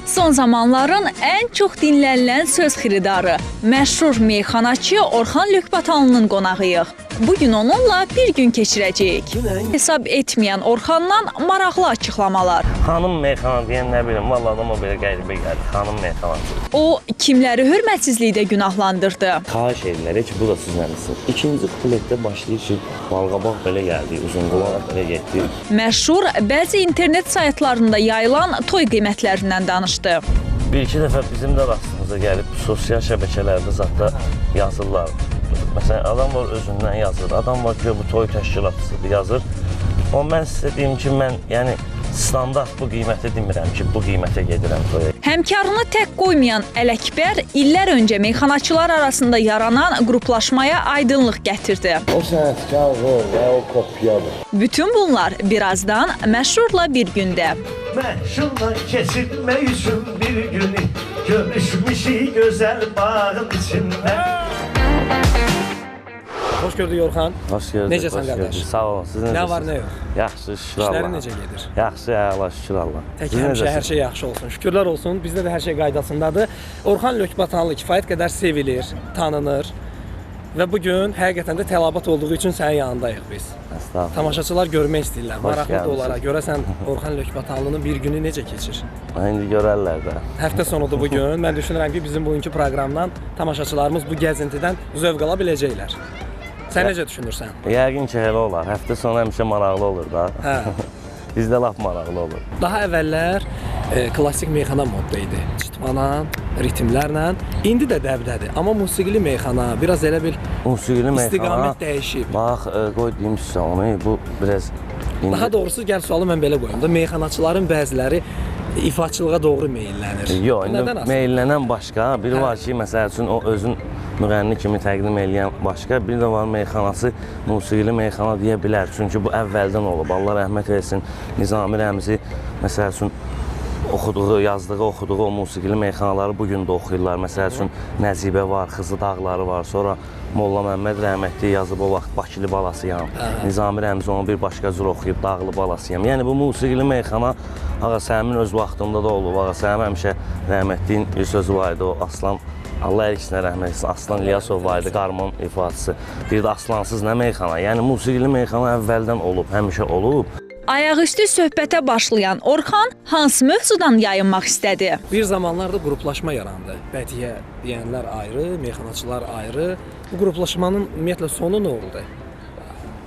Son zamanların ən çox dinlənilən söz xiridarı, məşhur meyxanaçı Orxan Lökbətanlının qonağıyıq. Bugün onunla bir gün keçirəcəyik. Hesab etməyən Orxandan maraqlı açıqlamalar. Xanım meyxana deyən nə bilim, vallahi adama belə qəribə gəlir. Xanım meyxana. O, kimləri hörmətsizlikdə günahlandırdı. Xahiş edirlər ki, bu da sizlənsin. İkinci kupletdə başlayır ki, balqabaq belə gəldi, uzun qulaq belə getdi. Məşhur bəzi internet saytlarında yayılan toy qiymətlərindən danışdı. Bir-iki dəfə bizim də rastımıza gəlib, sosial şəbəkələrdə zətdə yazırlar. Məsələn, adam var özündən yazır, adam var ki, bu toy təşkilatçısıdır, yazır. Amma mən sizə deyim ki, mən standart bu qiyməti demirəm ki, bu qiymətə gedirəm toya. Həmkarını tək qoymayan Ələkbər illər öncə meyxanaçılar arasında yaranan qruplaşmaya aydınlıq gətirdi. O sənətkar və o kopyadır. Bütün bunlar birazdan məşhurla bir gündə. Məşhurla keçirmək üçün bir günü görüşmüşük gözəl bağın içində. Hoş gördük Orxan. Hoş gördük. Necəsən qardaş? Sağ olun. Siz necəsiniz? Nə var, nə yox? Yaxşı, şükür Allah. İşləri necə gedir? Yaxşı, Allah, şükür Allah. Tək həmişə hər şey yaxşı olsun. Şükürlər olsun. Bizdə də hər şey qaydasındadır. Orxan Lökbətanlı kifayət qədər sevilir, tanınır. Və bugün həqiqətən də tələbat olduğu üçün sənin yanındayıq biz. Estağfurullah. Tamaşaçılar görmək istəyirlər. Maraqlı da gəlmisiniz. olaraq. Görəsən Orxan Lökbətanlının bir günü necə keçir? İndi görərlər də. Həftə sonudur bugün. Mən düşünürəm ki, bizim bugünkü proqramdan tamaşaçılarımız bu gəzintidən zövq ala biləcəklər. Sən necə düşünürsən? Yəqin ki, elə olar. Həftə sonu həmişə maraqlı olur da. Hə. Bizdə lap maraqlı olur. Daha əvvəllər klassik meyxana modda idi. Çıtmana, ritmlərlə. İndi də dəbdədir. Amma musiqili meyxana biraz elə bil Musiqili meyxana. istiqamət dəyişib. Bax, qoy deyim sizə onu. Bu biraz Daha doğrusu gəl sualı mən belə qoyum da, meyxanaçıların bəziləri ifaçılığa doğru meyllənir. Yox, Nədən indi asılı? meyllənən başqa, biri var ki, məsəl üçün o özün müğənni kimi təqdim edən başqa, bir də var meyxanası musiqili meyxana deyə bilər. Çünki bu əvvəldən olub. Allah rəhmət etsin. Nizami Rəmzi məsəl üçün oxuduğu o musiqili meyxanaları bu gün də oxuyurlar. Məsəl üçün Nəzibə var, Xızı Dağları var. Sonra Molla Məmməd rəhmətli yazıb o vaxt Bakılı balasıyam. Nizami Rəmzi onu bir başqa cür oxuyub Dağlı balasıyam. Yəni bu musiqili meyxana ağa Səmin öz vaxtında da olub. Ağa Səmin həmişə rəhmətliyin bir sözü var idi, o Aslan Allah əksinə rəhmət etsin. Aslan İlyasov var idi, qarmon ifaçısı. Bir də aslansız nə meyxana. Yəni musiqili meyxana əvvəldən olub, həmişə olub. Ayaqüstü söhbətə başlayan Orxan hansı mövzudan yayınmaq istədi? Bir zamanlarda qruplaşma yarandı. Bədiyyə deyənlər ayrı, meyxanaçılar ayrı. Bu qruplaşmanın ümumiyyətlə sonu nə oldu?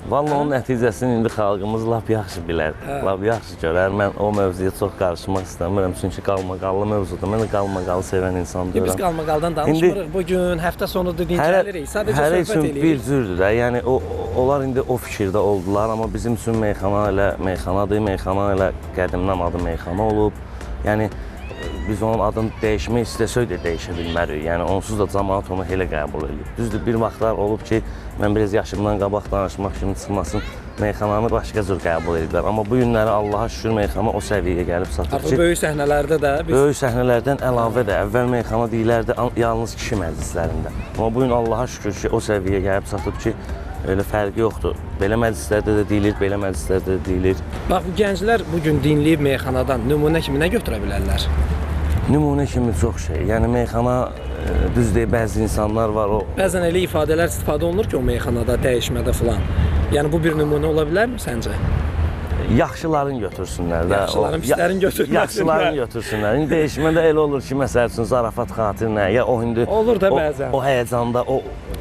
Vallahi onun nəticəsini indi xalqımız lap yaxşı bilər, lap yaxşı görər. Mən o mövzuya çox qarışmaq istəmirəm, çünki qalmaqallı mövzudur. Mən də qalmaqalı sevən insan deyirəm. Biz qalmaqaldan danışmırıq. Bugün həftə sonudur, dincəlirik. Sadəcə Hər söhbət üçün bir edirik. cürdür də. Yəni onlar indi o fikirdə oldular, amma bizim üçün meyxana elə meyxanadır. Meyxana elə qədimdən adı meyxana olub. Yəni biz onun adını dəyişmək istəsək də dəyişə bilmərik. Yəni onsuz da cəmaət onu elə qəbul edir. Düzdür, bir vaxtlar olub ki, mən biraz yaşımdan qabaq danışmaq kimi çıxmasın, meyxananı başqa cür qəbul edirlər. Amma bu günləri Allaha şükür meyxana o səviyyəyə gəlib çatıb Artıq ki, böyük səhnələrdə də biz böyük səhnələrdən əlavə də əvvəl meyxana deyilərdi yalnız kişi məclislərində. Amma bu gün Allaha şükür ki, o səviyyəyə gəlib çatıb ki, elə fərqi yoxdur. Belə məclislərdə də deyilir, belə məclislərdə də deyilir. bax bu gənclər bu gün dinləyib meyxanadan nümunə kimi nə götürə bilərlər? Nümunə kimi çox şey. Yəni meyxana düz deyil, bəzi insanlar var o. Bəzən elə ifadələr istifadə olunur ki, o meyxanada, dəyişmədə filan. Yəni bu bir nümunə ola bilərmi səncə? Yaxşıların götürsünlər də. Yaxşıların, pislərin götürməsinlər. Yaxşıların götürsünlər. İndi dəyişmədə elə olur ki, məsəl üçün zarafat xatirinə, ya o indi Olur da bəzən. O həyəcanda,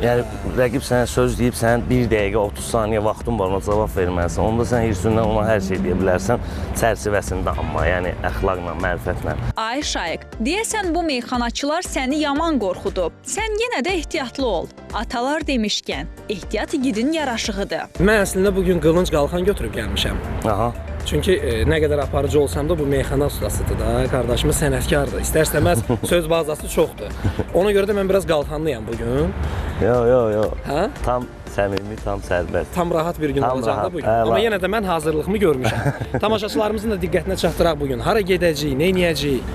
yəni rəqib sənə söz deyib, sənin 1 dəqiqə 30 saniyə vaxtın var, ona cavab verməlisən. Onda sən hirsindən ona hər şey deyə bilərsən, çərçivəsində amma, yəni əxlaqla, mərifətlə. Ay Şaiq, deyəsən bu meyxanaçılar səni yaman qorxudub. Sən yenə də ehtiyatlı ol. Atalar demişkən, ehtiyat igidin yaraşığıdır. Mən əslində bugün qılınc qalxan götürüb gəlmişəm. Aha. Çünki nə qədər aparıcı olsam da bu meyxana ustasıdır da, qardaşımız sənətkardır. İstər-istəməz söz bazası çoxdur. Ona görə də mən biraz qalxanlıyam bugün. Yox. Hə? Tam səmimi, tam sərbəst. Tam rahat bir gün Tam olacaq da rahat, bugün. əla. Amma yenə də mən hazırlığımı görmüşəm. Tamaşaçılarımızın da diqqətinə çatdıraq bugün. Hara gedəcəyik, nə edəcəyik?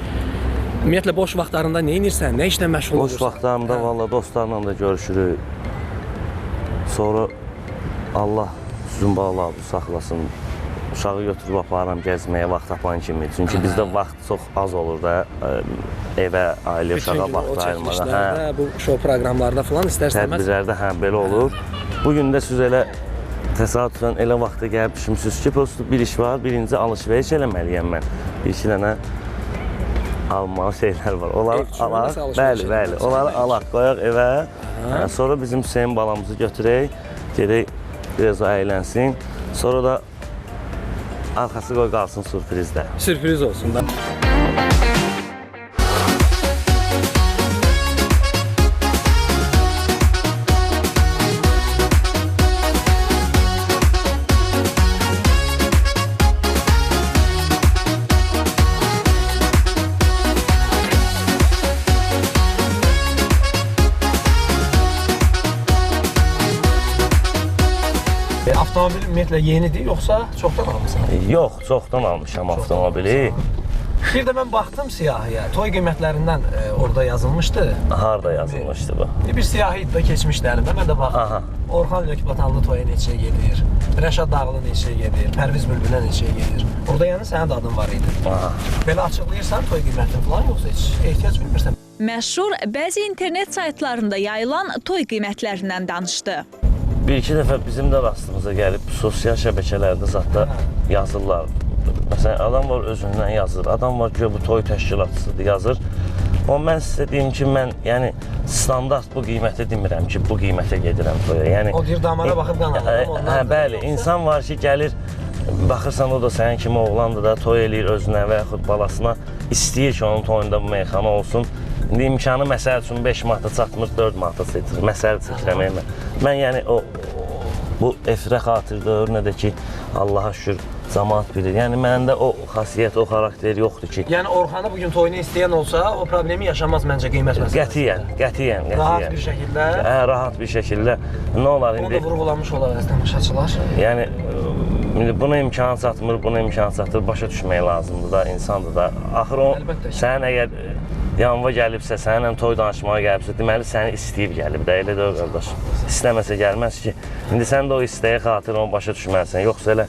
Ümumiyyətlə boş vaxtlarında nə edirsən, nə işlə məşğul olursan? Boş vaxtlarımda valla dostlarla da görüşürük. Sonra Allah sizin bağlı saxlasın. uşağı götürüb aparıram gəzməyə vaxt tapan kimi. Çünki bizdə vaxt çox az olur da evə, ailə, Bütün uşağa gün o vaxt ayırmağa. çəkilişlərdə, bu şou proqramlarda falan istər-istəməz. Tədbirlərdə belə olur. Bugün də siz elə təsadüfən elə vaxta gəlib düşmüsünüz ki, prosto bir iş var. Birinci alış-veriş eləməliyəm mən. Bir-iki dənə almalı şeylər var. Onları alaq, bəli, onları alaq, qoyaq evə. Sonra bizim Hüseyin balamızı götürək, gedək biraz o əylənsin. Sonra da arxası qoy qalsın sürprizdə. Sürpriz olsun da. Avtomobil ümumiyyətlə yenidir, yoxsa çoxdan almısan? Yox, çoxdan almışam avtomobili. Bir də mən baxdım siyahıya, toy qiymətlərindən orada yazılmışdı. Harda yazılmışdı bu? Bir siyahı da keçmişlərimdə mən də baxdım. Orxan Lökbatanlı toya neçəyə gedir, Rəşad Dağlı neçəyə gedir, Pərviz Bülbülə neçəyə gedir. Orada yəni sənin də adın var idi. Belə açıqlayırsan toy qiymətini falan, yoxsa heç ehtiyac bilmirsən? Məşhur bəzi internet saytlarında yayılan toy qiymətlərindən danışdı. Bir-iki dəfə bizim də rastımıza gəlib sosial şəbəkələrdə zətdə yazırlar. Məsələn, adam var özündən yazır, adam var ki, bu toy təşkilatçısıdır, yazır. Amma mən sizə deyim ki, mən yəni standart bu qiyməti demirəm ki, bu qiymətə gedirəm toya. Yəni o deyir damara baxıb qan alırım, ondan. Bəli, insan var ki, gəlir, baxırsan o da sənin kimi oğlandır da, toy eləyir özünə və yaxud balasına, istəyir ki, onun toyunda bu meyxana olsun. İndi imkanı məsəl üçün 5 manata çatmır, 4 manata çatır. Məsəl çəkirəm. Mən yəni bu efirə xatirdir, nə də ki, Allaha şükür cəmaət bilir. Yəni məndə o xasiyyət, o xarakter yoxdur ki. Yəni Orxanı bugün toyunu istəyən olsa, o problemi yaşamaz məncə qiymət məsələsi. Qətiyyən. Rahat bir şəkildə. Rahat bir şəkildə. Nə olar indi? Onu da vurğulamış olar tamaşaçılar. Yəni buna imkan çatmır, buna imkan çatır, başa düşmək lazımdır da, insandır da. Axır o sənin əgər yanva gəlibsə, səninlə toy danışmağa gəlibsə, deməli səni istəyib gəlib də, elə də o qardaş. İstəməsə gəlməz ki, indi sən də o istəyə xatir onu başa düşməlisən, yoxsa elə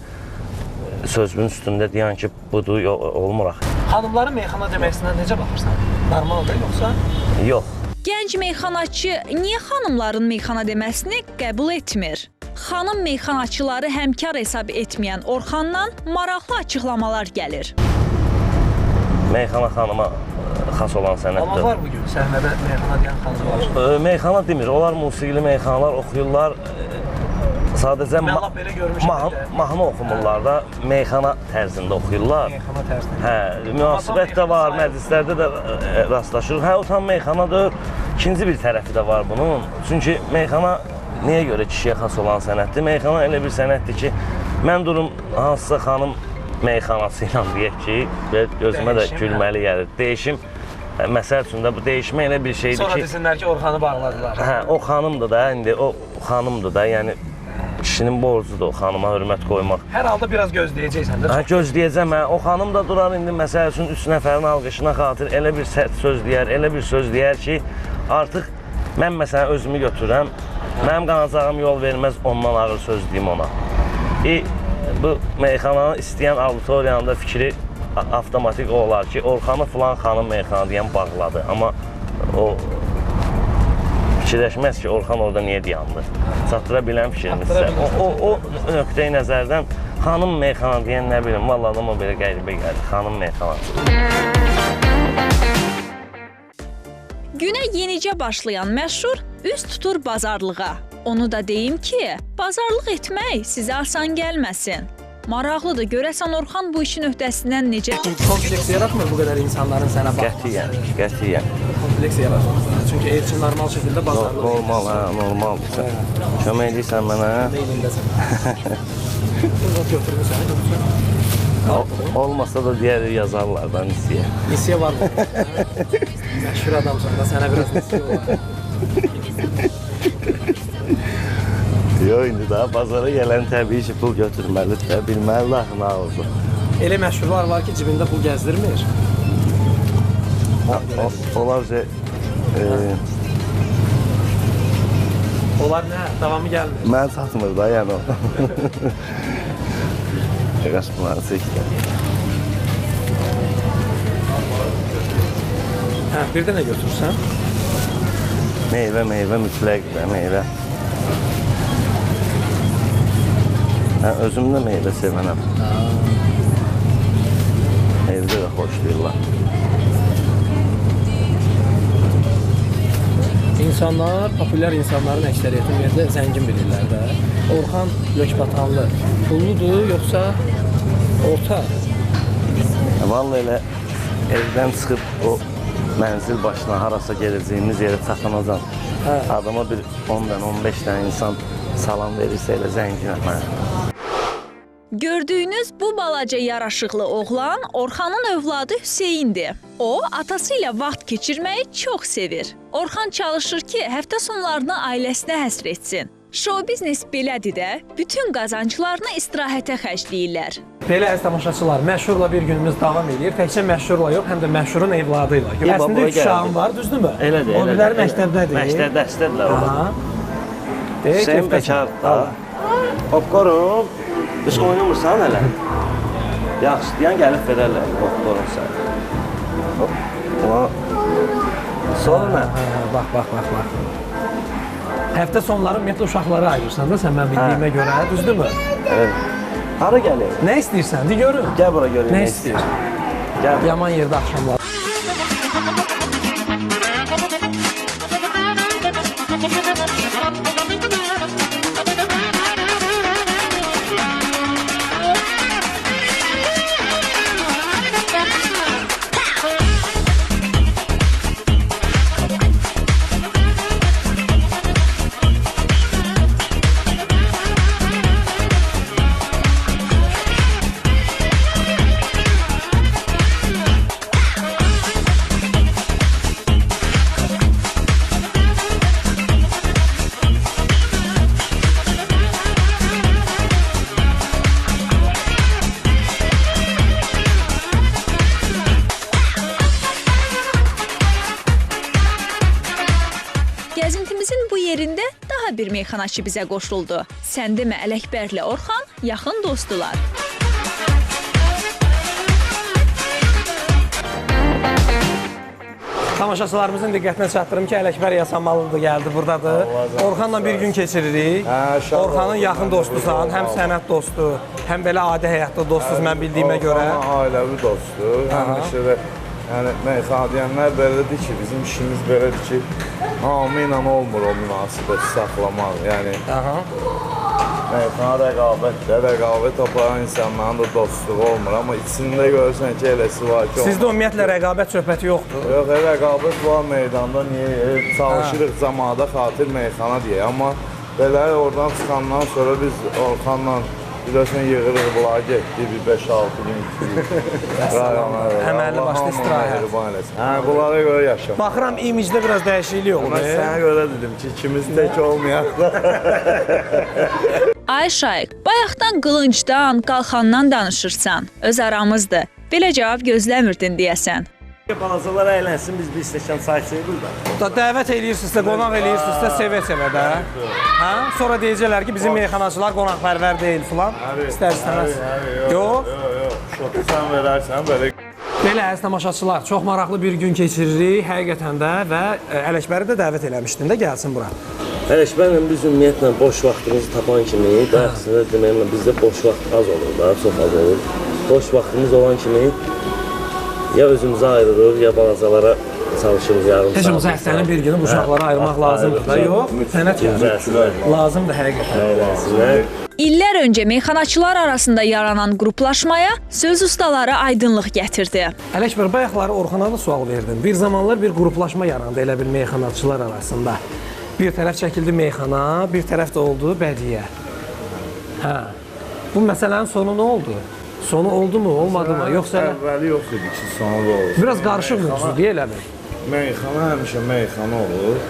sözünün üstündə deyən ki, budur, olmur axı. Xanımların meyxana deməsinə necə baxırsan? Normaldır, yoxsa? Yox. Gənc meyxanaçı niyə xanımların meyxana deməsini qəbul etmir? Xanım meyxanaçıları həmkar hesab etməyən Orxandan maraqlı açıqlamalar gəlir. Meyxana xanıma xas olan sənətdir. Amma var bugün səhnədə meyxana deyən xanım var. Meyxana demir, onlar musiqili meyxanalar oxuyurlar. Sadəcə mahnı oxumurlar da, meyxana tərzində oxuyurlar. Meyxana tərzində. Hə, münasibət də var, məclislərdə də rastlaşırıq. Hə, o tam meyxanadır. İkinci bir tərəfi də var bunun. Çünki meyxana niyə görə kişiyə xas olan sənətdir? Meyxana elə bir sənətdir ki, mən durum hansısa xanım meyxanası ilə deyək ki, gözümə də gülməli gəlir. Deyişim, məsəl üçün də bu dəyişmə elə bir şeydir ki... Sonra desinlər ki, Orxanı bağladılar. Hə, o xanımdır da, indi o xanımdır da, yəni kişinin borcudur o xanıma hörmət qoymaq. Hər halda biraz gözləyəcəksən də. Hə, gözləyəcəm, hə. O xanım da durar indi, məsəl üçün 3 nəfərin alqışına xatir elə bir sərt söz deyər, elə bir söz deyər ki, artıq mən məsələn özümü götürürəm, mənim qanacağım yol verməz ondan ağır söz deyim ona. Bu meyxananı istəyən auditoriyanın da fikri avtomatik olar ki, Orxanı filan xanım meyxana deyən bağladı. Amma o fikirləşməz ki, Orxan orada niyə dayandı. Çatdıra bilən fikrimizsə. O nöqteyi nəzərdən xanım meyxana deyən nə bilim, vallahi adama belə qəribə gəlir. Xanım meyxanası. Günə yenicə başlayan məşhur üz tutur bazarlığa. Onu da deyim ki, bazarlıq etmək sizə asan gəlməsin. Maraqlıdır, görəsən Orxan bu işin öhdəsindən necə... Kompleks yaratmır bu qədər insanların sənə baxması. Qətiyyən. Kompleks yaratmır. Çünki Elçin normal şəkildə bazarlıq edir. Normal, hə, normaldır. Kömək edirsən mənə? Meylindəsən. Burada götürmür səni. Olmasa da digər yazarlar da nisiyə. Nisiyə var mı? Məşhur adamsan da sənə biraz nisiyə olar. Yox, indi daha bazara gələn təbii ki, pul götürməlidir də, bilməli də nə oldu. Elə məşhurlar var ki, cibində pul gəzdirmir. Onlar Onlar nə? Davamı gəlmir. Mən satmır da, yəni o. Qaş bunları çəkdi. Hə, bir də nə götürürsən? Meyvə mütləq də meyvə. Hə, özüm də meyvə sevənəm. Evdə də xoşlayırlar. İnsanlar, populyar insanların əksəriyyəti ümumiyyətlə zəngin bilirlər də. Orxan Lökbatanlı pulludur, yoxsa orta? Vallahi elə evdən çıxıb o mənzil başına harasa gedəcəyimiz yerə çatanacan adama bir 10-dən 15 dənə insan salam verirsə elə zənginəm mən. Gördüyünüz bu balaca yaraşıqlı oğlan Orxanın övladı Hüseyndir. O, atası ilə vaxt keçirməyi çox sevir. Orxan çalışır ki, həftə sonlarını ailəsinə həsr etsin. Show biznes belədir də, bütün qazanclarını istirahətə xərcləyirlər. Belə əziz tamaşaçılar, məşhurla bir günümüz davam edir. Təkcə məşhurla yox, həm də məşhurun evladıyla. Əslində 3 uşağım var, düzdürmü? Elədir, elədir. O birləri məktəbdədir. Məktəbdə istədilər orada. Hüseyn Bekar da. Popcorn. Biz oynamırsan hələ. Yaxşı deyən gəlib verərlər popcorn sən. Sonra Bax. Həftə sonları ümumiyyətlə uşaqları ayırırsan da sən mən bildiyimə görə, düzdürmü? evet. Hara gəlir? Nə istəyirsən? De görüm. Gəl bura görüm. Nə istəyir? Gəl. Yaman yerdə axşamlar. Gəzintimizin bu yerində daha bir meyxanaçı bizə qoşuldu. Sən demə Ələkbərlə Orxan yaxın dostdular. Tamaşaçılarımızın diqqətinə çatdırım ki, Ələkbər Yasanmalıdır gəldi, buradadır. Orxanla bir gün keçiririk. Orxanın yaxın dostusan, həm sənət dostu, həm belə adi həyatda dostuz mən bildiyimə görə. Orxanın ailəvi dostu, həmişə də yəni meyxana deyənlər belədir ki, bizim işimiz belədir ki, hamı ilə olmur o münasibəti saxlamaq. Yəni meyxana rəqabət aparan insanların da dostluğu olmur, amma içində görürsən ki, eləsi var ki... Sizdə ümumiyyətlə rəqabət söhbəti yoxdur? Yox, rəqabət var meydanda, niyə çalışırıq cəmaata xatir meyxana deyək, amma belə oradan çıxandan sonra biz Orxanla bilirsən yığırıq, bunlar getdi, bir 5-6 gün rayona. Əməlli başlı istirahət. Bunlara görə yaşam. Baxıram, imicdə biraz dəyişiklik oldu. Mən sənə görə dedim ki, ikimiz tək olmayaq da. Ay Şaiq, bayaqdan qılıncdan, qalxandan danışırsan. Öz aramızdır. Belə cavab gözləmirdin deyəsən. Balacalar əylənsin, biz bir stəkan çay içərik da. Dəvət eləyirsinizsə, qonaq eləyirsinizsə, sevə-sevə də. Hə? Sonra deyəcəklər ki, bizim meyxanaçılar qonaqpərvər deyil filan. İstər-istəməz. Yox? Yox, şotu sən verərsən, belə. Belə əziz tamaşaçılar, çox maraqlı bir gün keçiririk həqiqətən də və Ələkbəri də dəvət eləmişdin də gəlsin bura. Ələkbərlə biz ümumiyyətlə boş vaxtımızı tapan kimi, bəxsində deməklə bizdə boş vaxt az olur da, çox az olur. Boş vaxtımız olan kimi ya özümüzü ayırırıq, ya balacalara çalışırıq yarım saat. Heç olmasa həftənin bir günü bu uşaqlara ayırmaq lazımdır da, yox? Sənət yəni. Lazımdır həqiqətən. İllər öncə meyxanaçılar arasında yaranan qruplaşmaya söz ustaları aydınlıq gətirdi. Ələkbər, bayaqları Orxana da sual verdin. Bir zamanlar bir qruplaşma yarandı elə bil meyxanaçılar arasında. Bir tərəf çəkildi meyxana, bir tərəf də oldu bədiyyə. Hə. Bu məsələnin sonu nə oldu? Sonu oldu mu, olmadı mı? Yoxsa əvvəli yox idi ki, sonu da olsun. Biraz qarışıq mövzu deyiləmi? Meyxana həmişə meyxana olur.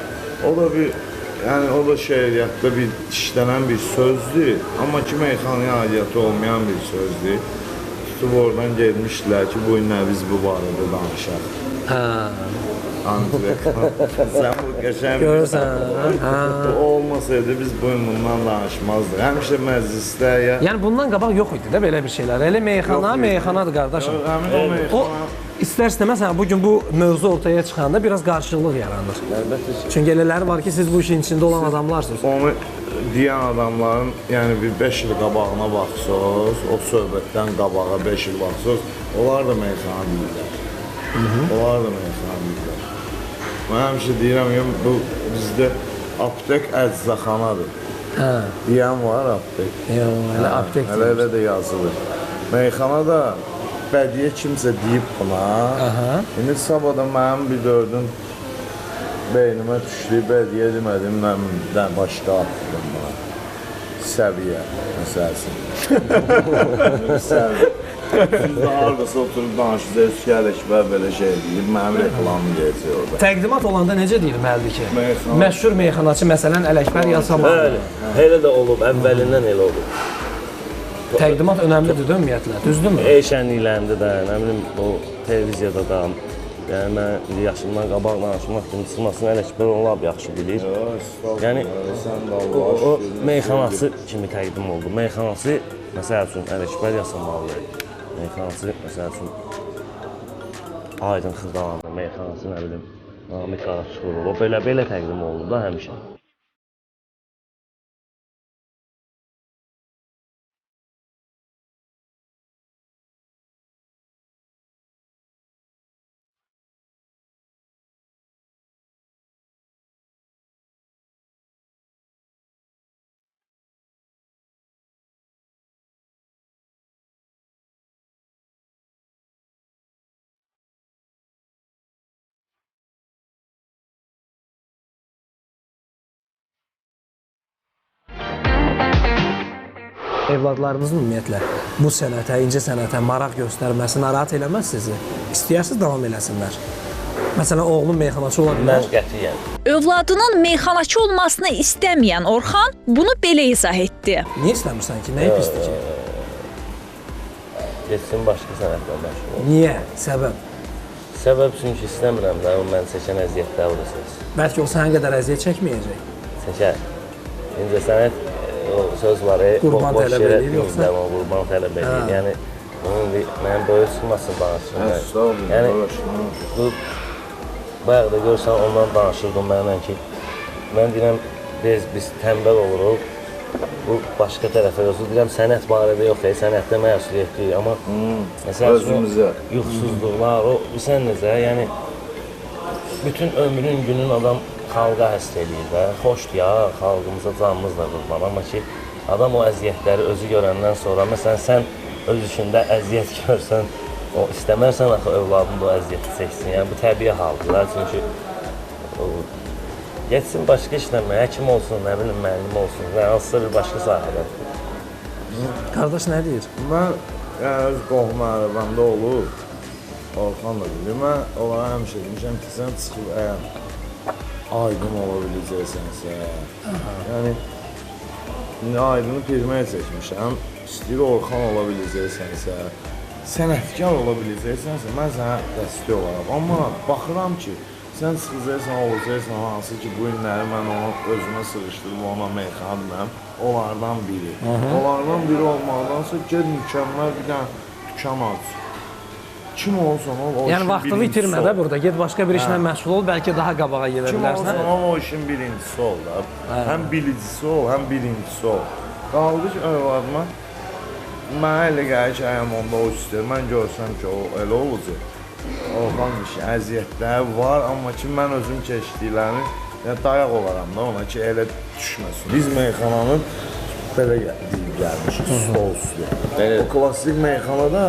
O da bir, yəni o da şeiriyyatda bir işlənən bir sözdür. Amma ki, meyxanaya aidiyyatı olmayan bir sözdür. YouTube oradan gelmişdilər ki, bu günlər biz bu barədə danışaq. Hə. Sən bu qəşəng Görürsən? Hə. olmasaydı biz bu gün bundan danışmazdıq. Həmişə məclisdə ya. Yəni bundan qabaq yox idi də belə bir şeylər. Elə meyxana, meyxanadır qardaşım. Həmin o meyxana. İstər-istəməz bu gün bu mövzu ortaya çıxanda biraz qarşılıq yaranır. Əlbəttə ki. Çünki elələri var ki, siz bu işin içində olan adamlarsınız. Onu deyən adamların, yəni bir 5 il qabağına baxsınız, o söhbətdən qabağa 5 il baxsınız, onlar da meyxana deyirlər. Onlar da meyxana deyirlər. Mən həmişə deyirəm ki, bu bizdə aptek əczaxanadır. Hə. Deyən var aptek. Yox, elə aptek Hələ elə də yazılır. Meyxana da bədiyyə kimsə deyib buna. İndi sabahda mənim bir dördün beynimə düşdü, bədiyyə demədim, mən başqa atdım buna. Səviyyə, məsələsin. Səviyyə. Siz də haradasa oturub danışacaq, Ələkbər belə şey deyib, mənim reklamım gələcək orada. Təqdimat olanda necə deyir müəllim ki? Meyxana. Məşhur meyxanaçı məsələn Ələkbər Yasamal. Bəli, elə də olub, əvvəlindən elə olub. Təqdimat önəmlidir də ümumiyyətlə, düzdürmü? Şənliklərində də, nə bilim, o televiziyada da, yəni mən yaşımdan qabaq danışmaq kimi çıxmasını Ələkbər onlar yaxşı bilir. Yəni, o meyxanası kimi təqdim oldu. Meyxanası, məsəl üçün, Ələkbər Yasamalı, meyxanası, məsəl üçün, Aydın Xırdalandı, meyxanası, nə bilim, Namik Qaraçıqlı, o belə təqdim oldu da həmişə. Evladlarınızın ümumiyyətlə bu sənətə, incə sənətə maraq göstərməsi narahat eləməz sizi? İstəyirsiniz davam eləsinlər? Məsələn, oğlum meyxanaçı ola bilər. Mən qətiyyən. Övladının meyxanaçı olmasını istəməyən Orxan bunu belə izah etdi. Niyə istəmirsən ki? Nəyi pisdir ki? Geçsin başqa sənətlə məşğul olsun. Niyə? Səbəb? Səbəb çünki istəmirəm də, o mən çəkən əziyyətlər olursunuz. Bəlkə o sənə qədər əziyyət çəkməyəcək. Çəkər. İncə sənət, o söz var, Qurban tələb edir, yoxsa? Qurban tələb edir. Yəni, mənim böyük çıxmasın danışım. Yəni, bu, bayaq da görsən, ondan danışırdım mənimlə ki, mən deyirəm, biz tənbəl oluruq, bu başqa tərəfə yoxsa deyirəm, sənət barədə yox, sənətdə məsuliyyətdir, amma özümüzə yuxusuzluqlar, o, bilsən necə, yəni, bütün ömrün günün adam xalqa həsr eləyir və xoşdur ya, xalqımıza canımız da qurban, amma ki, adam o əziyyətləri özü görəndən sonra, məsələn, sən öz işində əziyyət görsən, o istəmərsən axı övladın da o əziyyəti çəksin, yəni bu təbii haldır, çünki geçsin başqa işləmə, həkim olsun, nə bilim, müəllim olsun və hansısa bir başqa sahədə. Qardaş nə deyir? Mən, yəni öz qohum arabamda olub, Orxan da bilir, mən onlara həmişə demişəm ki, sən çıxıb əgər aydın ola biləcəksənsə, yəni aydını firmaya çəkmişəm, istəyir Orxan ola biləcəksənsə, sənətkar ola biləcəksənsə, mən sənə dəstək olaraq, amma baxıram ki, sən çıxacaqsan, olacaqsan, hansı ki, bu günləri mən onu özümə sığışdırıb, ona meyxana bilməm, onlardan biri. Onlardan biri olmaqdansa, ged mükəmməl bir dənə dükan aç. Kim olsan ol, o Yəni işin vaxtını birincisi itirmə ol. də burada, get başqa bir işlə məşğul ol, bəlkə daha qabağa gedə Kim bilərsən. olsan ol, o işin birincisi ol da. Həm bilicisi ol, həm birincisi ol. Qaldı ki, övladıma, mənə elə gəlir ki, əyəm onda o istəyir, mən görsəm ki, o elə olacaq. Orxan işi, əziyyətləri var, amma ki, mən özüm keçdiklərini, yəni dayaq olaram da ona ki, elə düşməsin. Biz meyxananın belə deyib gəlmişik, stol üstü. O klassik meyxanada,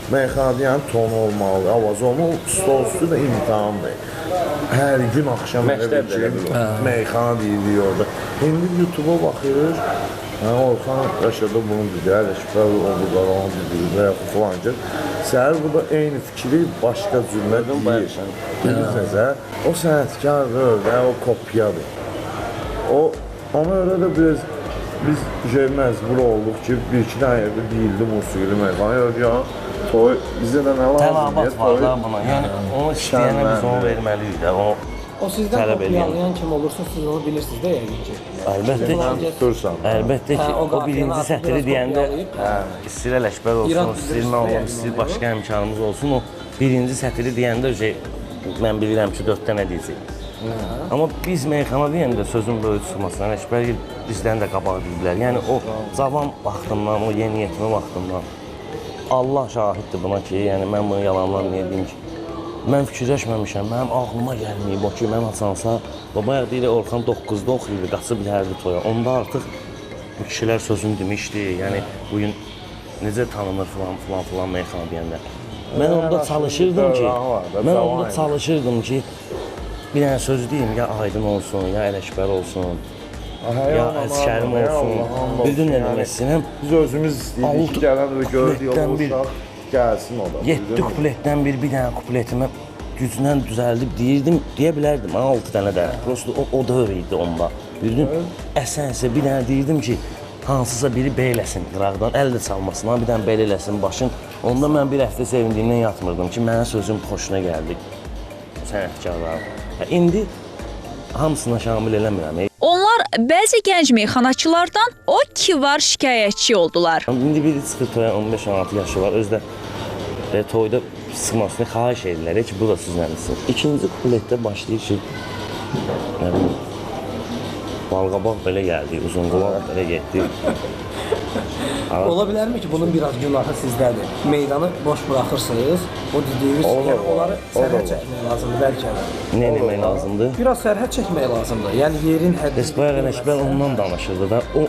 meyxanada yəni ton olmalı, avaz olmalı, stol üstü də imtihandır. Hər gün axşam meyxana deyilir orada. İndi YouTube-a baxır, Orxan Rəşada bunu bilir, Ələkbər onu bilir və yaxud filan ki, səhər burada eyni fikri başqa cümlə deyir. Bilirsiniz, o sənətkardır və o kopyadır. Ona görə də biz məcbur olduq ki, bir-iki dənə yerdə deyildi musiqili meyxana. Yox, Toy bizə də nə lazım? Tələbat var da buna. Yəni onu istəyənə biz onu verməliyik də. O sizdən kopyalayan kim olursa siz onu bilirsiniz də yəqin ki. Əlbəttə Tutursan. Əlbəttə ki, o birinci sətiri deyəndə istəyir Ələkbər olsun, istəyir mən olum, istəyir başqa imkanımız olsun, o birinci sətiri deyəndə mən bilirəm ki, 4 dənə deyəcək. Amma biz meyxana deyəndə sözün böyük çıxmasın, Ələkbər bizdən də qabaq deyiblər. Yəni o cavan vaxtımdan, o yeniyetmə vaxtımdan Allah şahiddir buna ki, yəni mən bunu yalandan niyə deyim ki, mən fikirləşməmişəm, mənim ağlıma gəlməyib o ki, mən açansa, bayaq deyir, Orxan 9-da oxuyurdu, qaçıb gəldi toya. Onda artıq bu kişilər sözünü demişdi, yəni bugün necə tanınır filan meyxana deyəndə. Mən onda çalışırdım ki, bir dənə söz deyim, ya Aydın olsun, ya Ələkbər olsun, ya Əzkərim olsun. Bildin nə demək istəyirəm? Biz özümüz istəyirik ki, gələn də gördük, yol olsaq, gəlsin o da. 7 kupletdən bir dənə kupletimi güclə düzəldib deyirdim, deyə bilərdim, 6 dənə də. Prosto o dövr idi onda. Bildin, əsən-əsə bir dənə deyirdim ki, hansısa biri beyləsin qıraqdan, əl də çalmasın, bir dənə belə eləsin başın. Onda mən bir həftə sevindiyimdən yatmırdım ki, mənə sözüm xoşuna gəldi sənətkarlar. İndi hamısına şamil eləmirəm. Onlar bəzi gənc meyxanaçılardan o ki var şikayətçi oldular. İndi biri çıxır toya 15-16 yaşı var, özdə toyda sıxmasını xahiş edirlər ki, bu da sizlənsin. İkinci kupletdə başlayır ki, nə bilim, balqabaq belə gəldi, uzun qulaq belə getdi. Ola bilərmi ki, bunun biraz günahı sizdədir? Meydanı boş buraxırsınız, o dediyiniz onları sərhəd çəkmək lazımdır bəlkə də. Nə eləmək lazımdır? Biraz sərhəd çəkmək lazımdır, yəni yerin həddi... Bayaq Ələkbər ondan danışırdı da, o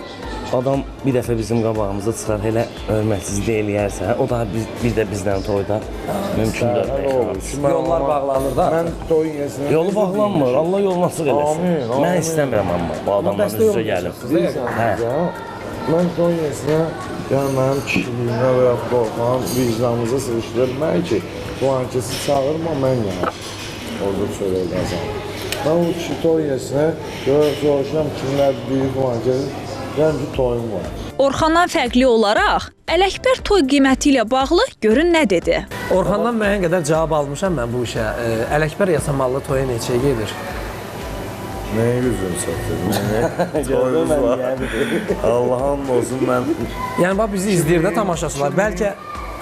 adam bir dəfə bizim qabağımıza çıxar, elə hörmətsizlik eləyərsə, o da bir də bizdən toyda mümkün deyil. Yollar bağlanır da. Mən toyun yesinə... Yolu bağlanmır, Allah yolunu açıq eləsin. Mən istəmirəm amma bu adamdan üz-üzə gəlim. Mən toyun yesinə, yəni mənim kişiliyimə və ya qorxan vicdanımıza sığışdırmaq ki, bu ankesi çağırma, mən yəni orada çörək qazanım. Mən o kişi toyun yesinə soruşuram kimlər büyük bu ankesi, yəni ki, toyum var. Orxandan fərqli olaraq, Ələkbər toy qiyməti ilə bağlı görün nə dedi. Orxandan müəyyən qədər cavab almışam mən bu işə. Ələkbər Yasamallı toya neçəyə gedir? Nəyə yüzünü satır? Toyumuz var. Allah'ın olsun mən... Yəni, bax, bizi izləyir də tamaşaçılar. Bəlkə...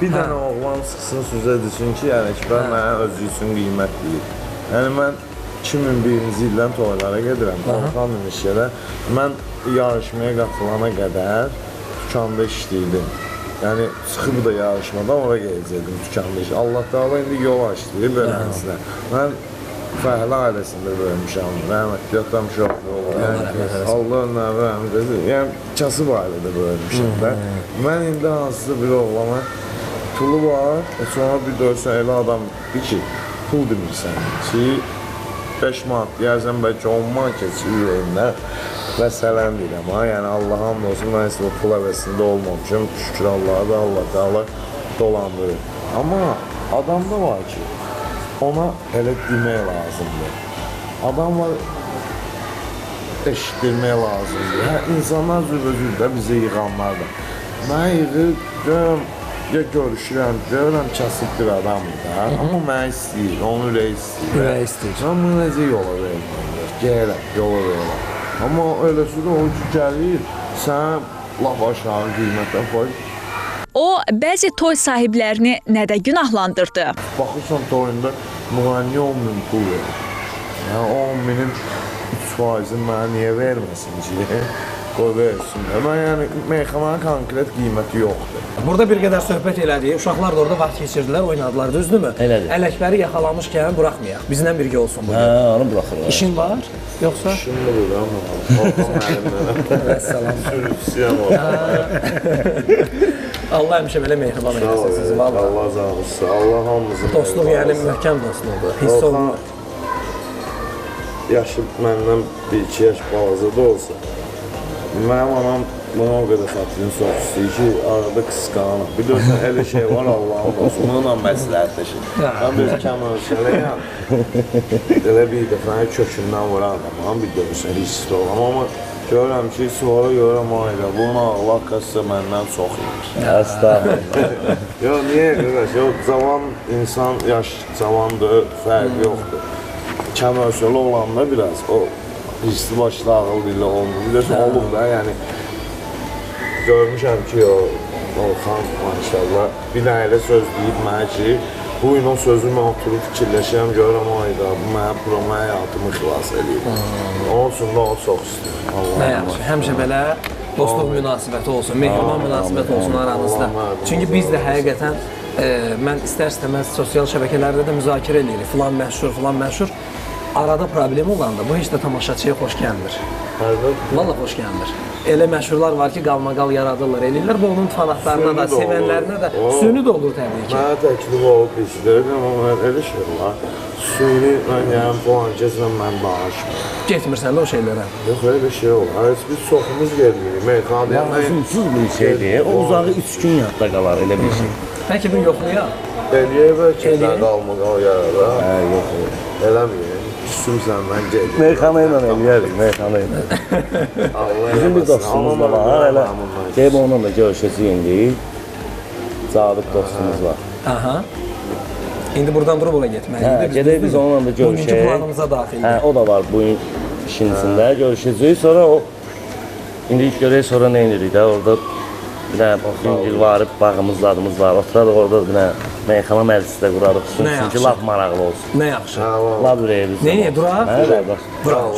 Bir dənə oğlan çıxsın sözə desin ki, Ələkbər mənə özü üçün qiymət deyir. Yəni, mən 2001-ci ildən toylara gedirəm, Orxan Ünişgədə. Mən yarışmaya qatılana qədər dükanda işləyirdim. Yəni, çıxıb da yarışmadan ora gələcəkdim dükanda işləyirdim. Allah Teala indi yol açdı beləsinə. Mən Fəhlə ailəsində böyümüşəm, rəhmətli atam şoför olaraq. Allah onları rəhmət edir. Yəni, kasıb ailədə böyümüşəm də. Mən indi hansısa bir oğlana pulu var, sonra bir dörsən elə adam ki, pul demirsən ki, 5 manat deyərsən, bəlkə 10 manat keçir ürəyimdə. Məsələn deyirəm, yəni Allah hamd olsun, mən isə pul əvəsində olmamışım, şükür Allah'a da Allah Teala dolandırır. Amma adamda var ki, ona elə demək lazımdır. Adamlar eşitdirmək lazımdır. Hə, insanlar zübə-zübə də bizə yığanlar da. Mən yığır, görürəm, ya görüşürəm, görürəm kasıbdır adamdır da. Amma mən istəyir, onun ürək istəyir. Ürək istəyir. Mən bunu necə yola verməyəm, gələm, yola verəm. Amma eləsi də o ki gəlir, sən laf aşağı qiymətdən qoy. O, bəzi toy sahiblərini nədə günahlandırdı? Baxırsan toyunda müğənni 10 min pul verir. Yəni 10 minin 3%-ni mənə niyə verməsin ki? Qoy versin. Mən yəni meyxananın konkret qiyməti yoxdur. Burada bir qədər söhbət elədik. Uşaqlar da orada vaxt keçirdilər, oynadılar, düzdürmü? Elədir. Ələkbəri yaxalamışkən buraxmayaq. Bizlə birgə olsun bu. Hə, onu buraxırıq. İşin var, yoxsa? Şimdi burada amma Orxan əlimdən. Vəssalam. Sürüsüyəm orada. Allah həmişə belə mehriban eləsin sizi, valla. Allah canlısı, Allah hamımızın Dostluq yəni möhkəm dostluqdur. Hiss olunur. Yaşı məndən 1-2 yaş balaca da olsa, mənim anam bana o qədər xatirin soxusu ki, arada qısqanım. Bir də elə şey var Allah'ın olsun, bununla məsləhətləşir. Mən bir kəm ölçələyəm, elə bir dəfə kökündən vuran adamam, bir dövüşən riskli olam, amma Görürəm ki, sonra görürəm ayda. Bunun ağlı haqqası məndən çox imiş. Estağfurullah. Yox, niyə qardaş? Yox, cavan insan, yaş cavandır, fərqi yoxdur. Kəm ölçülü olanda biraz, o hissi başda ağıl dili olmur. Bilirsən, olub da, yəni görmüşəm ki, o Orxan, maşallah, bir dənə elə söz deyib mənə ki, bu gün o sözü mən oturub fikirləşirəm, görürəm ayda, bu mənə həyatımı xilas edib. Onun üçün də o çox istəyir. Nə yaxşı, həmişə belə dostluq münasibəti olsun, mehriban münasibət olsun aranızda. Çünki biz də həqiqətən, mən istər-istəməz sosial şəbəkələrdə də müzakirə edirik, filan məşhur. Arada problem olanda bu heç də tamaşaçıya xoş gəlmir. Valla xoş gəlmir. Elə məşhurlar var ki, qalmaqal yaradırlar, eləyirlər. Bu onun fanatlarına da, sevənlərinə də süni də olur təbii ki. Mənə təklif olub işlərim, amma mən elə şey var. Süni, mən yəni falan keçməm, mən danışmıram. Getmirsən də o şeylərə. Yox, elə şey olur. Biz çoxumuz gelirik, meyxanaya. Lüzumsuz bir şeydir. O uzağı 3 gün yadda qalar, elə bir şey. Bəlkə bir yoxlayaq. Eləyək bəlkə qalmaqal yarada. Yox. Eləməyək. Küsürsən, mən gedim. Meyxana ilə eləyərik, meyxana ilə. Bizim bir dostumuz da var, elə deyib onunla da görüşəcəyik indi. Cavid dostumuz var. Aha. İndi buradan durub ora getməliyik. Gedək biz onunla da görüşək. Bugünkü planımıza daxildir. O da var bu işin içində, görüşəcəyik. Sonra o, indi görək sonra nə edirik də, orada bir dənə Güngül varıb, bağımız, zadımız var. Oturarıq orada bir dənə meyxana məclisi də qurarıq. Çünki laf maraqlı olsun. Nə yaxşı. Laf ürəyimiz. Nəyə, duraq? Duraq.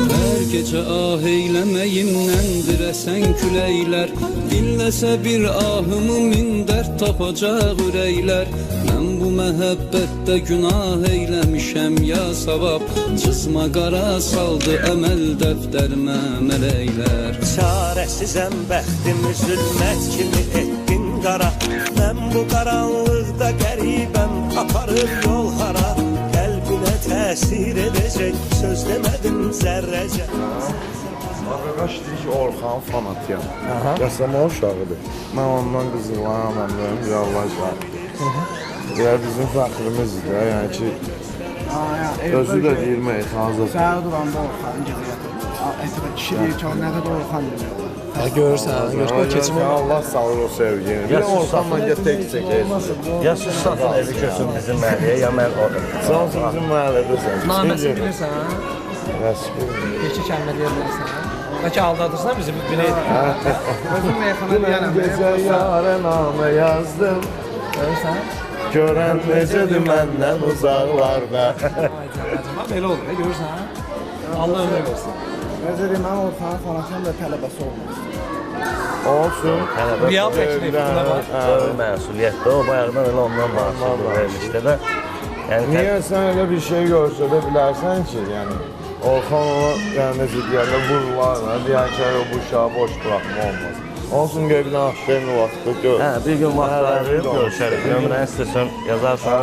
Hər gecə ah eyləməyimdəndir əsən küləklər. Dinləsə bir ahımı min dərd tapacaq ürəklər. Mən bu məhəbbətdə günah eyləmişəm ya savab. Cızma qara saldı əməl dəftərimə mələklər. Çarəsizəm bəxtimi zülmət kimi etdin qara. Mən bu qaranlıqda qəribəm, aparır yol hara. Qəlbinə təsir edəcək söz demədim zərrəcə. Arkadaş deyir ki, Orxan fanatıyam. Yaşama uşağıdır. Mən ondan qızılam, əmrəm, yallah. Yəni bizim fəxrimizdir də, yəni ki, özü də deyir meyxanızdır. Səhər duranda Orxan gəlir. Kişi deyir ki, nə qədər Orxan deyir. Görürsən, keçimi. Allah salır o sevgini. Bir Orxanla get tek çəkəyirsin. Ya sus satın evi köçün bizim məhəlləyə, ya mən orada. Sən bizim məhəllədəsən. Naməsi bilirsən, Rəsmi. bir-iki kəlmə deyə bilirsən. Bəlkə aldadırsan bizi, biləydik. Özüm meyxana deyərəm. Gecə yarə namə yazdım. Görürsən? Görən necədir məndən uzaqlarda. Belə olur, görürsən? Allah ömür versin. Necə deyim, mən Orxanın fanatıyam da tələbəsi olmaq istəyirəm. Olsun. Real təklif buna var. Böyük məsuliyyətdir. O bayaqdan elə ondan bahsediyor verilişdə də. Yəni Niyə sən elə bir şey görsədə bilərsən ki, yəni Orxan ona, yəni necə deyərlər, vururlar, deyən ki, bu uşağı boş buraxma olmaz. Olsun qeybilə aşkərin vaxtı gör. bir gün vaxt ayırıb görüşərik. Nömrəni istəsən yazarsan.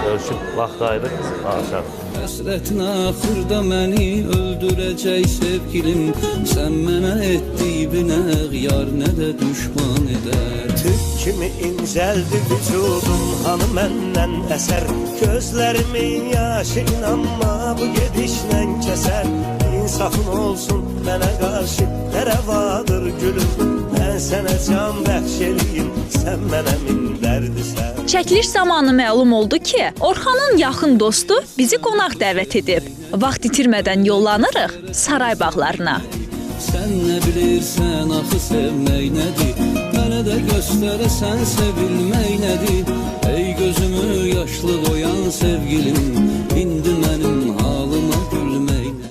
Görüşüb vaxt ayırıb danışarıq. Həsrətin axırda məni öldürəcək sevgilim. Sən mənə etdiyinə yar nə də düşman edər. Tük kimi incəldi vücudum, hanı məndən əsər. Gözlərimin yaşı inanma bu gedişlə kəsər. İnsafın olsun mənə qarşı nə rəvadır gülüm. Mən sənə can bəxş eləyim, sən mənə min dərdisən. Çəkiliş zamanı məlum oldu ki, Orxanın yaxın dostu bizi qonaq dəvət edib. Vaxt itirmədən yollanırıq saray bağlarına. Sən nə bilirsən axı sevmək nədir? Mənə də göstərəsən sevilmək nədir? Ey gözümü yaşlı qoyan sevgilim, indi mənim halıma gülmək nədir?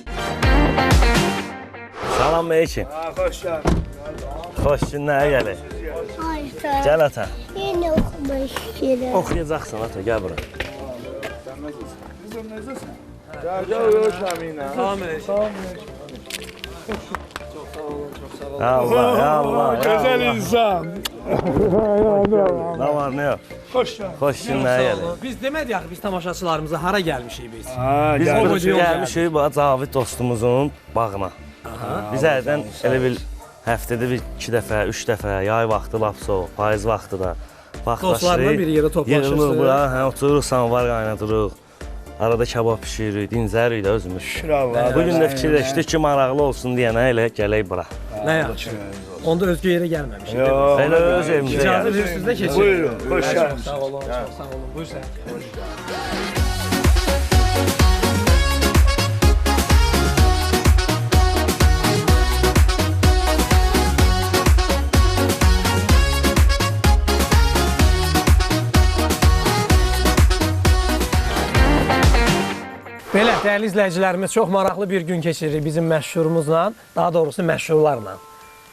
Salam Meykin. Xoş gəldin. Xoş günlər gəlir. Ayta, Gəl ata. yeni okumak istiyorum. Oxuyacaqsan ata, gəl bura. Gəl görüşəm yenə. Allah. Gözəl insan. Nə var, nə yox? Xoş günlər gəlir. Biz demədik axı biz tamaşaçılarımıza hara gəlmişik biz. Biz o burada video gəlmişik bu Cavid dostumuzun bağına. Biz hərdən elə bil həftədə 2 dəfə, 3 dəfə, yay vaxtı lap soğuk, payız vaxtı da vaxtlaşırıq. Dostlarla bir yerə toplaşırsınız. Yığılır bura, otururuq, samvar qaynadırıq. Arada kabab pişiririk, dincəririk də özümüz. Şükür Allah. Bugün də fikirləşdik ki, maraqlı olsun deyənə elə gələk bura. Nə yaxşı. Onda özgə yerə gəlməmişik. Elə öz evimizə İcazə gəldik. verirsiniz də keçin. Buyurun, hoş Çox geldiniz. sağ olun, çox sağ olun. Buyur sən. Belə, dəyərli izləyicilərimiz, çox maraqlı bir gün keçiririk bizim məşhurumuzla, daha doğrusu məşhurlarla.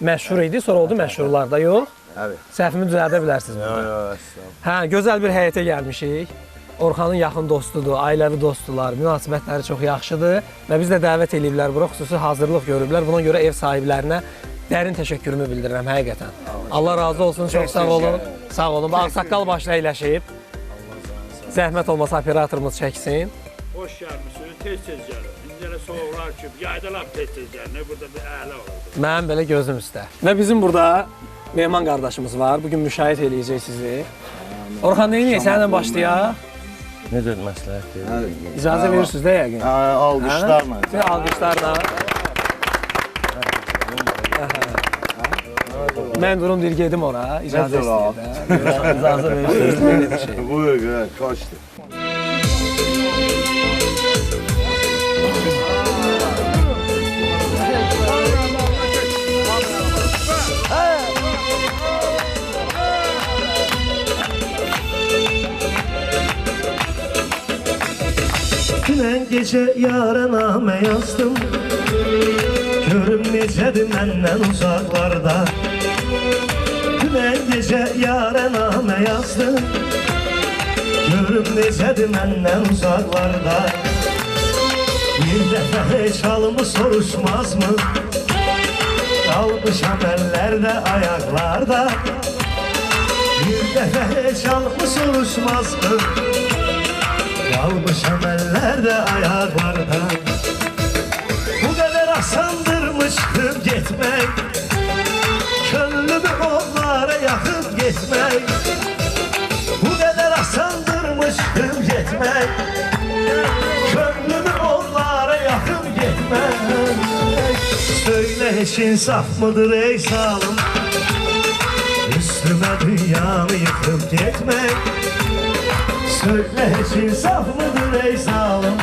Məşhur idi, sonra oldu məşhurlarda, yox? Evet. Səhvimi düzəldə bilərsiniz burada. Hə, gözəl bir həyətə gəlmişik. Orxanın yaxın dostudur, ailəvi dostdular, münasibətləri çox yaxşıdır və biz də dəvət ediblər bura, xüsusi hazırlıq görüblər. Buna görə ev sahiblərinə dərin təşəkkürümü bildirirəm həqiqətən. Allah razı olsun, çox sağ olun. Sağ olun. Ağsaqqal başla əyləşib. Zəhmət olmasa operatorumuz çəksin. Hoş gəlmişsiniz, tez-tez gəlin. İncələ soğuqlar ki, yayda lap tez-tez gəlin, burada bir əhlə olur. Mənim belə gözüm üstə. Və bizim burada mehman qardaşımız var. Bugün müşahidə eləyəcək sizi. Orxan, neyini? Sənlə başlayaq. Necə məsləhətdir? İcazə verirsiniz də yəqin. Alqışlarla. Bir alqışlarla. Mən durum dirgedim ora, icazə istəyir də. İcazə verirsiniz. Belə bir şey. Buyur, kaçtı. Dünən gecə yara namə yazdım, görüm necədir məndən uzaqlarda. Dünən gecə yara namə yazdım, görüm necədir məndən uzaqlarda. Bir dəfə heç halımı soruşmazmı, qalmışam əllərdə, ayaqlarda. Bir dəfə heç halımı soruşmazmı, kalmışam ellerde, ayaklarda. Bu kadar asandırmıştım gitmek, gönlümü onlara yakıp gitmek. Bu kadar asandırmıştım gitmek, gönlümü onlara yakıp gitmek. Söyle hiç insaf mıdır ey zalim, üstüme dünyamı yıkıp gitmek. Söyle hiç insaf mıdır ey zalim,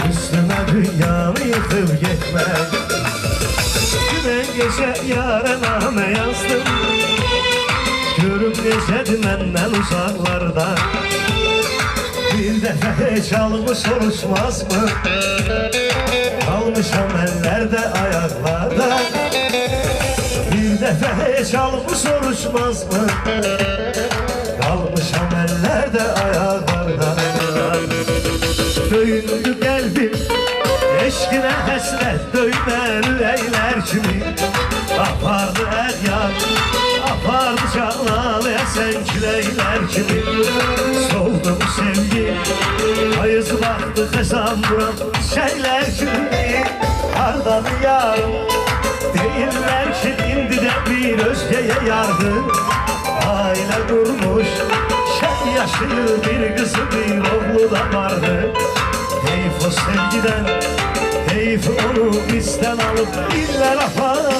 üstüme dünyamı yıkıp gitmek. Dünən gecə yara namə yazdım, görüm necədir məndən uzaqlarda. Bir dəfə heç halımı soruşmazmı, kalmışam əllərdə, ayaqlarda. Bir dəfə heç halımı soruşmazmı, kalmışam ellerde, ayaklarda. Döyündü qəlbim, eşqinə həsrət döymən ürəklər kimi. Apardı ədyar, apardı canan əsən küləklər kimi. Soldu bu sevgi, hayız vaxtı xəzan vuran çiçəklər kimi. Hardadır yarım, deyirlər ki, indi də bir özgəyə yardı. Aile kurmuş, şen yaşlı bir kızı, bir oğlu da vardı. Heyf o sevgiden, heyf onu bizden alıp iller apardı.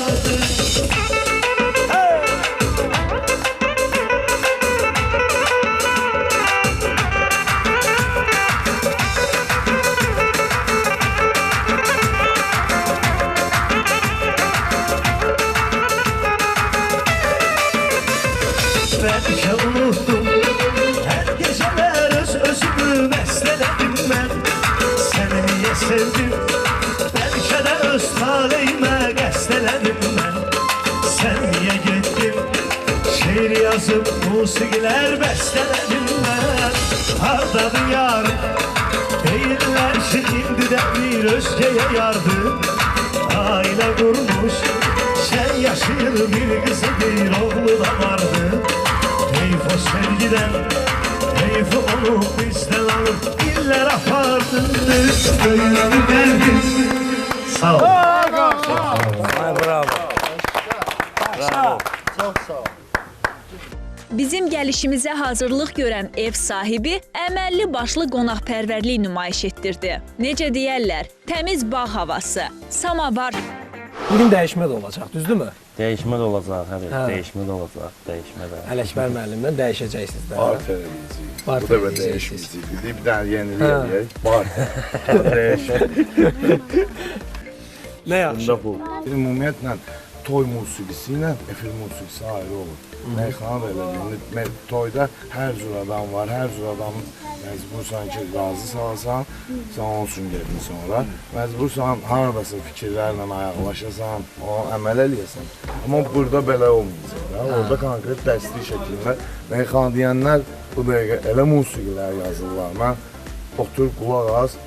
Belki unuttum, her geceler özümü mesledim ben. Seni niye sevdim, belki de öz talihime qəstələdim ben. Sen niye gittin, şiir yazıp musikiler besteledim ben. Hardadır yarım, deyirlər ki, indi de bir özgeye yardı. Aile kurmuş, şen yaşlı bir kızı, bir oğlu da vardı. Heyf o sevgiden, heyf onu bizden alıp iller apardı. Döyündü qəlbim. Sağ ol. Bravo. Bravo. Çok sağ ol. Bizim gəlişimizə hazırlıq görən ev sahibi əməlli başlı qonaqpərvərlik nümayiş etdirdi. Necə deyərlər, təmiz bağ havası, samavar. Bugün dəyişmə də olacaq, düzdürmü? Dəyişmə də olacaq, dəyişmə də olacaq, dəyişmə də. Ələkbər müəllimdən dəyişəcəksiniz də. Var televizyon. Var Bu da belə televizyon. dəyişməyəcək. Bir dənə yenilik eləyək. Var. Dəyişmə. Nə yaxşı. Bu. Ümumiyyətlə toy musiqisi ilə efir musiqisi ayrı olur. Meyxana da elədir. Toyda hər cür adam var, hər cür adamın məcbursan ki, razı salasan, sən onun üçün gedin sonra. Məcbursan haradasın fikirlərlə ayaqlaşasan, o əməl eləyəsən. Amma burada belə olmayacaq da. Orada konkret dəstək şəklində meyxana deyənlər bu dəqiqə elə musiqilər yazırlar. Mən otur qulaq az,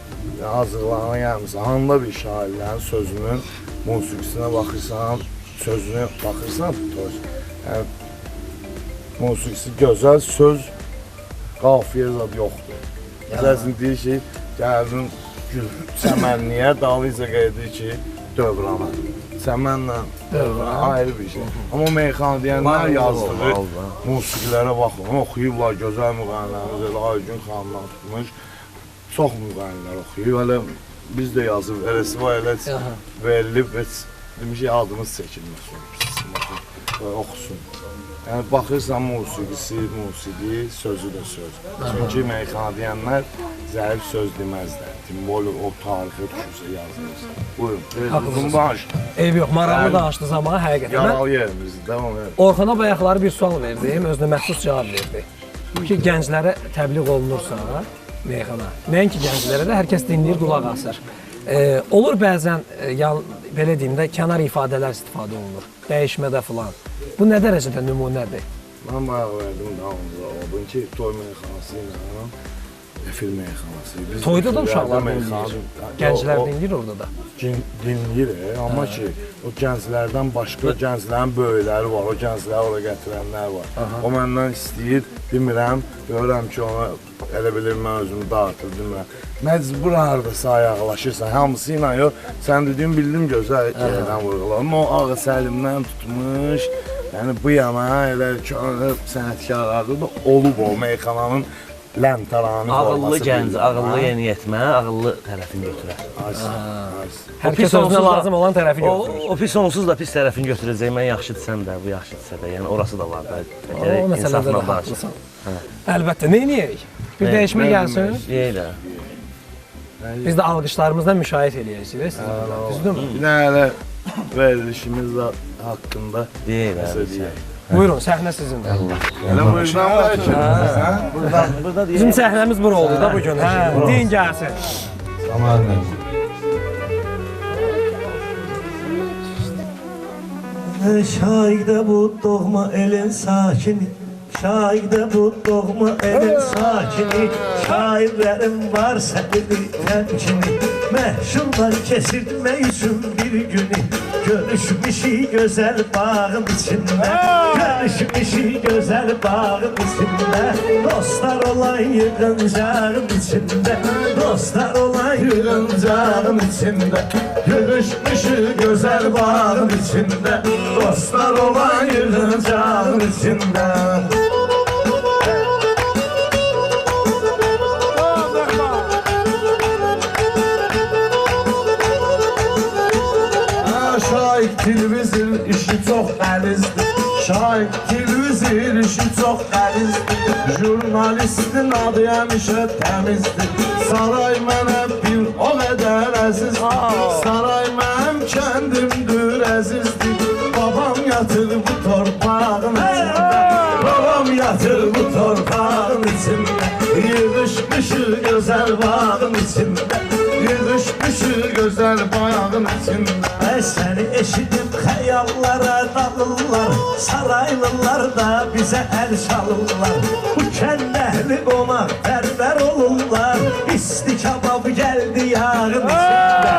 hazırlanan gəlmirsən. Hanında bir şairlərin sözünün musiqisinə baxırsan, sözünə baxırsan, yəni musiqisi gözəl, söz qafiyə zad yoxdur. Məsələn deyir ki, gəldin çəmənliyə, dalınca qeydir ki, dövrana. Çəmənlə dövrana ayrı bir şey. Amma meyxana deyənlər yazdığı musiqilərə baxın, oxuyublar, gözəl müğənnilərimiz, elə Aygün xanımdan tutmuş, çox müğənnilər oxuyub. Hələ biz də yazıb, eləsi var, elə verilib, demişik adımız çəkilməsin, oxusun. Yəni, baxırsan musiqisi, sözü də söz. Çünki meyxana deyənlər zəif söz deməzlər. Timbolik o tarixə düşürsə yazılırsa. Buyurun, uzun baş. Eyb yox, maraqlı danışdınız amma həqiqətən. Yaralı yerimiz, devam edelim. Orxana bayaqları bir sual verdim, özünə məxsus cavab verdi. Ki, gənclərə təbliğ olunursa meyxana, nəinki gənclərə də hər kəs dinləyir, qulaq asır. Olur bəzən, belə deyim də, kənar ifadələr istifadə olunur, dəyişmədə filan. Bu nə dərəcədə nümunədir? Mən bayaq verdim davamlı oldum ki, toy meyxanası ilə efir meyxanası. Toyda da uşaqlar dinləyir, gənclər dinləyir orada da. Dinləyir, amma ki, o gənclərdən başqa gənclərin böyükləri var, o gəncləri ora gətirənlər var. O məndən istəyir, bilmirəm, görürəm ki, ona elə bilir, mən özümü dağıtır, bilmirəm. Məcbur haradasa ayaqlaşırsan, hamısı ilə yox, sən dediyin bildim gözəl yerdən vurğular. Amma o ağız əlimdən tutmuş, yəni bu yana elə sənətkarlarda da olub o meyxananın ləmtaranı ağıllı gənc, ağıllı yeniyetmə, ağıllı tərəfini götürər. Hər kəs özünə lazım olan tərəfi götürür. O pis onsuz da pis tərəfini götürəcək. Mən yaxşı desəm də, bu yaxşı desə də, yəni orası da var da. O məsələdə də haqlısan. Əlbəttə, neyniyək? Bir dəyişmə gəlsin. Deyək də. Biz də alqışlarımızdan müşahidə eləyəcəyik, düzdürmü? Bir də hələ verilişimiz haqqında deyək. Buyurun, səhnə sizindir. Elə buradan Bizim səhnəmiz bura oldu da bugün. Deyin gəlsin. Şahide bu doğma elin sakini, şahide bu doğma elin sakini, şairlerim var seni temkini, mehşurdan kesirtmek için bir günü, görüşmüşü güzel bağın içinde, görüşmüşü güzel bağın içinde, dostlar olan yığıncağın içinde, dostlar olan yığıncağın içinde, görüşmüşü güzel bağın içinde, dostlar olan yığıncağın içinde. Şahit televizyon işi çok əlizdir, şahit televizyon işi çok əlizdir, jurnalistin adı həmişə təmizdir, saray mənə bir o qədər əzizdir, saray mənim kəndimdir əzizdir, babam yatır bu torpağın içində, babam yatır bu torpağın içində, yığışmışı gözəl bağın içində, yığışmışı gözəl bağın içində. Səni eşidib xəyallara dalırlar, saraylılar da bizə əl çalırlar, bu kəndəhli qonaq pərvər olurlar, isti kabab gəldi yağın içində,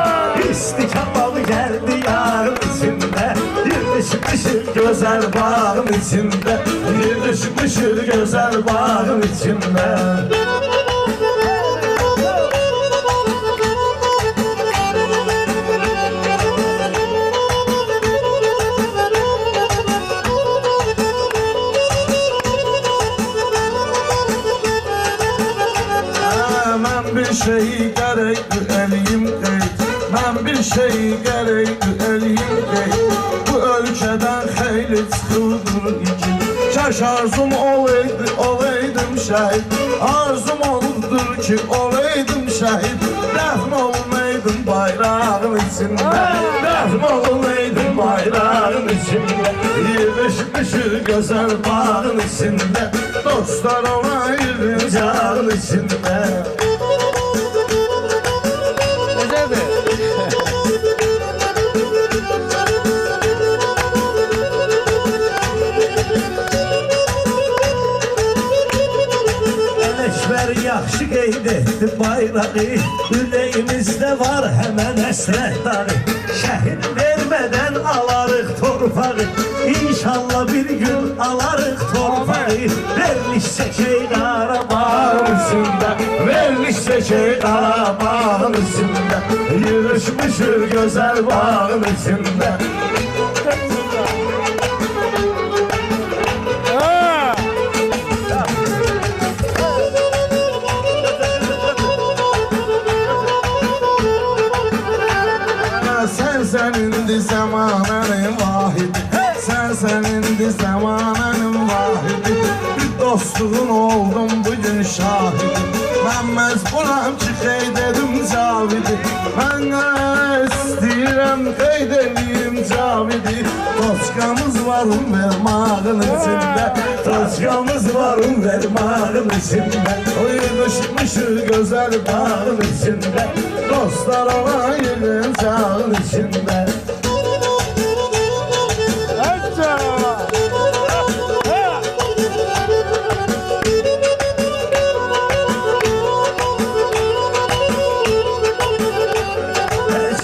isti kabab gəldi yağın içində, yığışmışır gözəl bağın içində, yığışmışır gözəl bağın içində. şey gerekli eliyim değil. Ben bir şey gerekli eliyim değil. Bu ölkeden xeyli çıxıldır ikin. Kaş arzum olaydım şəhid. Arzum olubdur ki olaydım şəhid. Dəfn olmaydım bayrağın içində. Dəfn olmaydım bayrağın içində. Yığışmışır gözəl bağın içində. Dostlar olaydım canın içində. Ələkbər yaxşı qeyd etdi bayrağı, ürəyimizdə var həmən əsrət dağı. Şəhid vermədən alarıq torpağı, İnşallah bir gün alarıq torpağı. Vermiş çəkək Qarabağın üstündə, vermiş çəkək Qarabağın üstündə. Yığışmışır gözəl bağın içində. Sen indi zamanın vahidi. Sen indi zamanın vahidi. Bir dostluğun oldum bugün şahidi. Ben mezburam ki qeyd edim Cavidi. Ben istəyirəm qeyd edeyim Cavidi. Toskamız var vermağın içində. Toskamız var vermağın içində. Uyuşmuşur gözəl bağın içində. Dostlar olayım canın içində.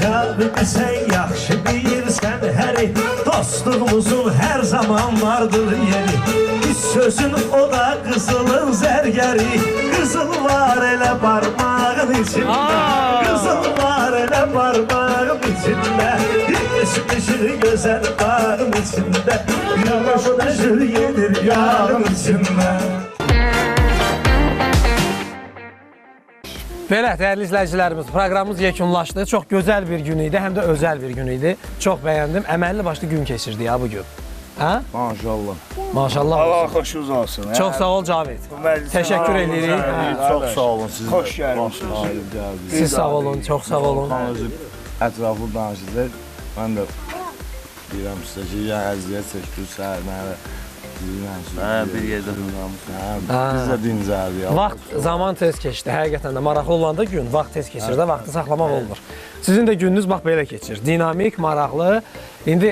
Cavidi sen yaxşı bilirsən həri, dostluğumuzun hər zaman vardır yeri. Biz sözün o da qızılın zərgəri, qızıl var elə parmağın içində. Qızıl var elə parmağın içində. Yetişmişir gözəl bağın içində. Yavaşlaşır yenir yağın içində. Belə, dəyərli izləyicilərimiz, proqramımız yekunlaşdı. Çox gözəl bir gün idi, həm də özəl bir gün idi. Çox bəyəndim. Əməlli başlı gün keçirdi ya bu gün. Hə? Maşallah. Maşallah. Allah xoşunuz olsun. Çox sağ ol Cavid. Təşəkkür edirik. Çox sağ olun siz. Xoş gəlmisiniz. Siz sağ olun, çox sağ olun. Özü ətraflı danışacaq. Mən də deyirəm sizə ki, ya əziyyət çəkdir səhərləri. Bir yerdə Biz də dincəldik. Vaxt zaman tez keçdi. Həqiqətən də maraqlı olanda gün vaxt tez keçir də, vaxtı saxlamaq olmur. Sizin də gününüz bax belə keçir. Dinamik, maraqlı. İndi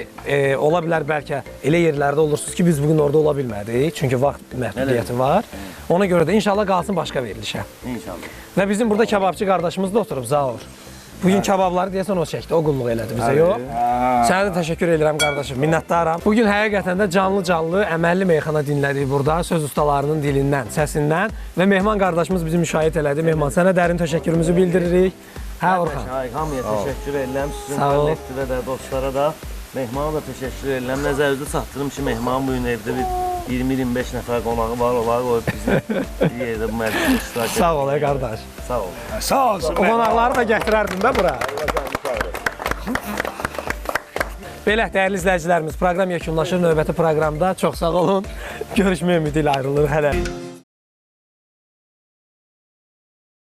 ola bilər bəlkə elə yerlərdə olursunuz ki, biz bugün orada ola bilmədik. Çünki vaxt məhdudiyyəti var. Ona görə də inşallah qalsın başqa verilişə. İnşallah. Və bizim burada kebabçı qardaşımız da oturub, Zaur. Bugün kebabları deyəsən o çəkdi, o qulluq elədi bizə, yox? Sənə də təşəkkür edirəm qardaşım, minnətdaram. Bugün həqiqətən də canlı-canlı əməlli meyxana dinlədik burada, söz ustalarının dilindən, səsindən və Mehman qardaşımız bizi müşahidə elədi. Mehman, sənə dərin təşəkkürümüzü bildiririk. Hə, Orxan? Hamıya təşəkkür edirəm, sizin Sağ ol. kollektivə də, dostlara da. Mehmana da təşəkkür edirəm. Nəzərinizdə çatdırım ki, Mehman bu gün evdə bir 20-25 nəfər qonağı var, onları qoyub bizim bir yerdə bu məclisdə iştirak edir. Sağ ol, qardaş. Sağ ol. Sağ olsun. O qonaqları da gətirərdin də bura. Belə, dəyərli izləyicilərimiz, proqram yekunlaşır. Növbəti proqramda çox sağ olun. Görüşmək ümidi ilə ayrılır. Hələ.